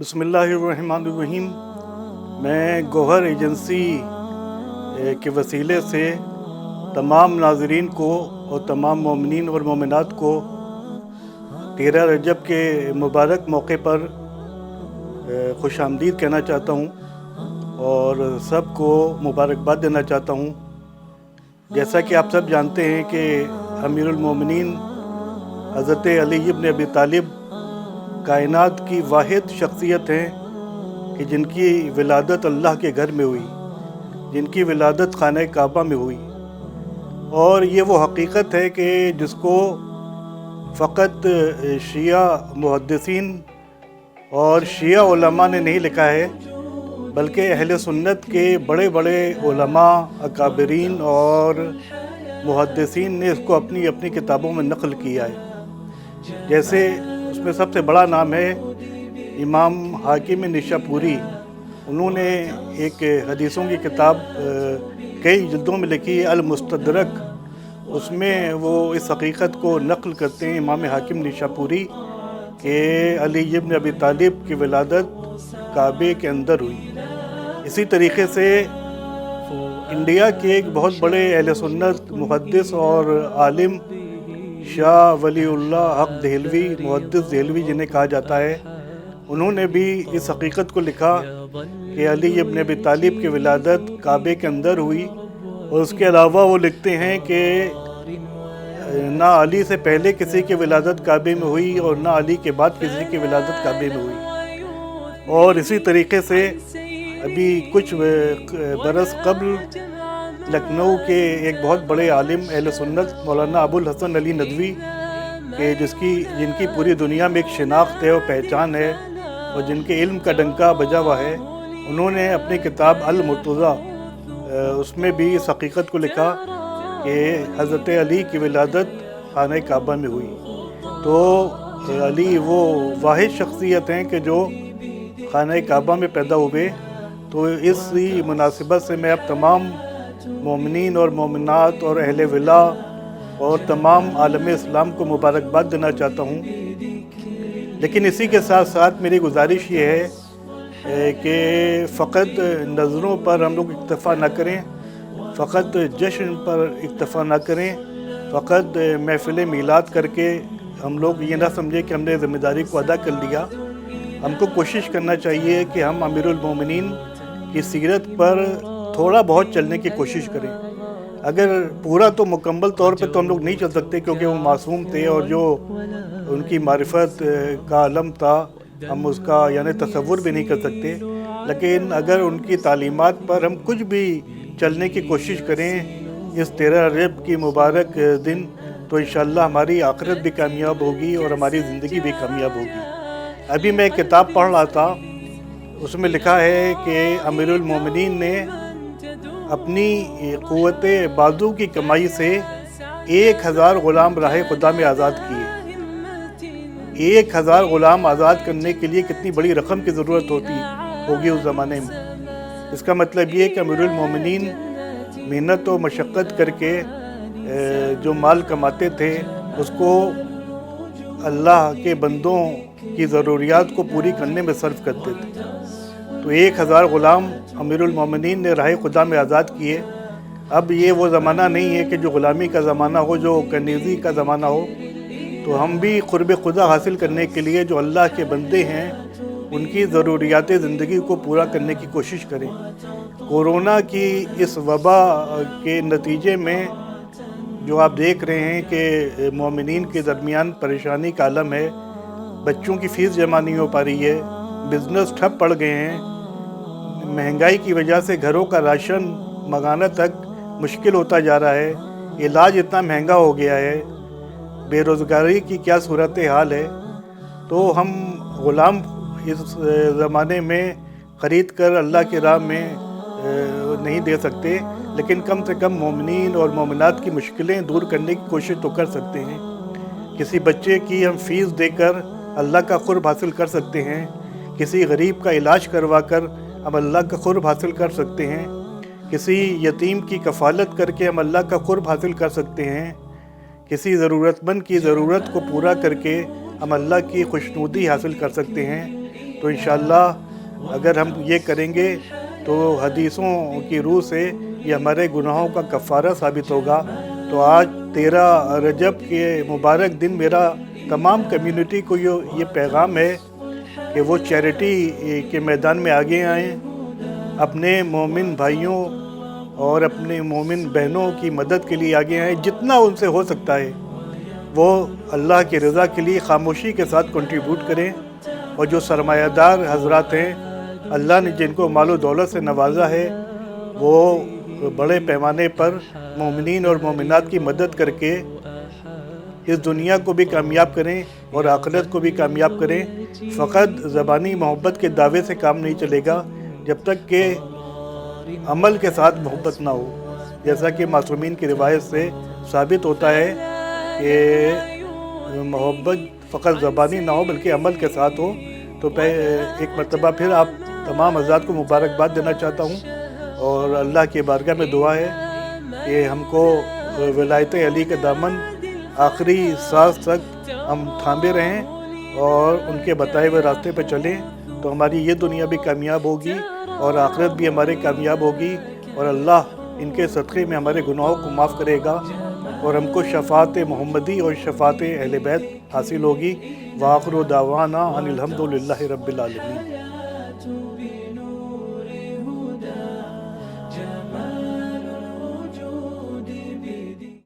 बिस्मिल्लाहिर्रहमानिर्रहीम। मैं गौहर एजेंसी के वसीले से तमाम नाज़रीन को और तमाम मोमिनीन और मोमिनात को 13 रजब के मुबारक मौके पर खुश आमदीद कहना चाहता हूँ और सबको मुबारकबाद देना चाहता हूँ। जैसा कि आप सब जानते हैं कि अमीरुल मोमिनीन हज़रत अली इब्न अबी तालिब कायनात की वाहिद शख्सियत हैं कि जिनकी विलादत अल्लाह के घर में हुई, जिनकी विलादत खाने काबा में हुई। और ये वो हकीकत है कि जिसको फ़कत शिया मुहद्दिसीन और शिया उलमा ने नहीं लिखा है, बल्कि अहले सुन्नत के बड़े बड़े उलमा, अकाबरीन और मुहद्दिसीन ने इसको अपनी अपनी किताबों में नक़ल किया है। जैसे उसमें सबसे बड़ा नाम है इमाम हाकिम निशापुरी। उन्होंने एक हदीसों की किताब कई जिल्दों में लिखी है, अल मुस्तदरक। उसमें वो इस हकीकत को नक़ल करते हैं इमाम हाकिम निशापुरी कि अली इब्न अबी तालिब की विलादत काबे के अंदर हुई। इसी तरीके से इंडिया के एक बहुत बड़े अहले सुन्नत मुहद्दिस और आलिम शाह वलीउल्लाह हक देहलवी, मुहद्दिस देहलवी जिन्हें कहा जाता है, उन्होंने भी इस हकीकत को लिखा कि अली इब्न अबी तालिब की विलादत काबे के अंदर हुई। और उसके अलावा वो लिखते हैं कि ना अली से पहले किसी की विलादत काबे में हुई और ना अली के बाद किसी की विलादत काबे में हुई। और इसी तरीके से अभी कुछ बरस कबल लखनऊ के एक बहुत बड़े आलिम अहले सुन्नत मौलाना अबुल हसन अली नदवी के जिनकी पूरी दुनिया में एक शिनाख्त है और पहचान है और जिनके इल्म का डंका बजा हुआ है, उन्होंने अपनी किताब अल मुर्तज़ा उसमें भी इस हकीकत को लिखा कि हज़रत अली की विलादत खाने काबा में हुई। तो अली वो वाहिद शख्सियत हैं कि जो खाने काबा में पैदा हुए। तो इसी मुनासिबत से मैं अब तमाम मोमिनीन और मोमिनात और अहले विला और तमाम आलम इस्लाम को मुबारकबाद देना चाहता हूँ। लेकिन इसी के साथ साथ मेरी गुजारिश ये है कि फ़कत नज़रों पर हम लोग इक्तफ़ा ना करें, फ़कत जश्न पर इक्तफ़ा ना करें, फ़कत महफ़िल मीलाद करके हम लोग ये ना समझें कि हमने ज़िम्मेदारी को अदा कर लिया। हमको कोशिश करना चाहिए कि हम अमीरुल मोमिनीन की सीरत पर थोड़ा बहुत चलने की कोशिश करें। अगर पूरा तो मुकम्मल तौर पे तो हम लोग नहीं चल सकते, क्योंकि वो मासूम थे और जो उनकी मारिफत का आलम था हम उसका यानी तसव्वुर भी नहीं कर सकते। लेकिन अगर उनकी तालीमात पर हम कुछ भी चलने की कोशिश करें इस 13 रजब की मुबारक दिन, तो इंशाअल्लाह हमारी आखिरत भी कामयाब होगी और हमारी ज़िंदगी भी कामयाब होगी। अभी मैं एक किताब पढ़ रहा था, उसमें लिखा है कि अमीरुल मोमिनीन ने अपनी क़ुव्वत बाजू की कमाई से 1000 ग़ुलाम राह खुदा में आज़ाद किए। 1000 ग़ुलाम आज़ाद करने के लिए कितनी बड़ी रकम की ज़रूरत होगी उस ज़माने में। इसका मतलब ये कि अमीरुल मोमिनीन मेहनत और मशक्क़त करके जो माल कमाते थे उसको अल्लाह के बंदों की ज़रूरियात को पूरी करने में सर्फ करते थे। तो 1000 ग़ुलाम अमीरुल मोमिनीन ने राह खुदा में आज़ाद किए। अब ये वो ज़माना नहीं है कि जो ग़ुलामी का ज़माना हो, जो कनीज़ी का ज़माना हो। तो हम भी क़ुर्ब खुदा हासिल करने के लिए जो अल्लाह के बंदे हैं उनकी ज़रूरियात ज़िंदगी को पूरा करने की कोशिश करें। कोरोना की इस वबा के नतीजे में जो आप देख रहे हैं कि मोमिनीन के दरमियान परेशानी का आलम है। बच्चों की फ़ीस जमा नहीं हो पा रही है, बिज़नेस ठप पड़ गए हैं, महंगाई की वजह से घरों का राशन मंगाना तक मुश्किल होता जा रहा है, इलाज इतना महंगा हो गया है, बेरोज़गारी की क्या सूरत हाल है। तो हम ग़ुलाम इस ज़माने में ख़रीद कर अल्लाह की राह में नहीं दे सकते, लेकिन कम से कम मोमिनीन और मोमिनात की मुश्किलें दूर करने की कोशिश तो कर सकते हैं। किसी बच्चे की हम फ़ीस देकर अल्लाह का क़ुर्ब हासिल कर सकते हैं, किसी गरीब का इलाज करवा कर हम अल्लाह का क़ुर्ब हासिल कर सकते हैं, किसी यतीम की कफ़ालत करके हम अल्लाह का क़ुर्ब हासिल कर सकते हैं, किसी ज़रूरतमंद की ज़रूरत को पूरा करके हम अल्लाह की खुशनुदी हासिल कर सकते हैं। تو انشاءاللہ اگر ہم یہ کریں گے تو حدیثوں کی روح سے یہ ہمارے گناہوں کا کفارہ ثابت ہوگا۔ تو آج 13 رجب کے مبارک دن میرا تمام کمیونٹی کو یہ پیغام ہے کہ وہ چیریٹی کے میدان میں آگے آئیں، اپنے مومن بھائیوں اور اپنے مومن بہنوں کی مدد کے لیے آگے آئیں، جتنا ان سے ہو سکتا ہے وہ اللہ کی رضا کے لیے خاموشی کے ساتھ کنٹریبیوٹ کریں۔ اور جو سرمایہ دار حضرات ہیں، اللہ نے جن کو مال و دولت سے نوازا ہے، وہ بڑے پیمانے پر مومنین اور مومنات کی مدد کر کے اس دنیا کو بھی کامیاب کریں اور آخرت کو بھی کامیاب کریں۔ فقط زبانی محبت کے دعوے سے کام نہیں چلے گا جب تک کہ عمل کے ساتھ محبت نہ ہو۔ جیسا کہ معصومین کی روایت سے ثابت ہوتا ہے کہ محبت فقط زبانی نہ ہو بلکہ عمل کے ساتھ ہو۔ تو ایک مرتبہ پھر آپ تمام حضرات کو مبارکباد دینا چاہتا ہوں، اور اللہ کی بارگاہ میں دعا ہے کہ ہم کو ولایت علی کا دامن آخری سانس تک ہم تھامے رہیں اور ان کے بتائے ہوئے راستے پہ چلیں، تو ہماری یہ دنیا بھی کامیاب ہوگی اور آخرت بھی ہماری کامیاب ہوگی، اور اللہ ان کے صدقے میں ہمارے گناہوں کو معاف کرے گا اور ہم کو شفاعت محمدی اور شفاعت اہل بیت حاصل ہوگی۔ وآخر دعوانا ان الحمد للہ رب العالمین۔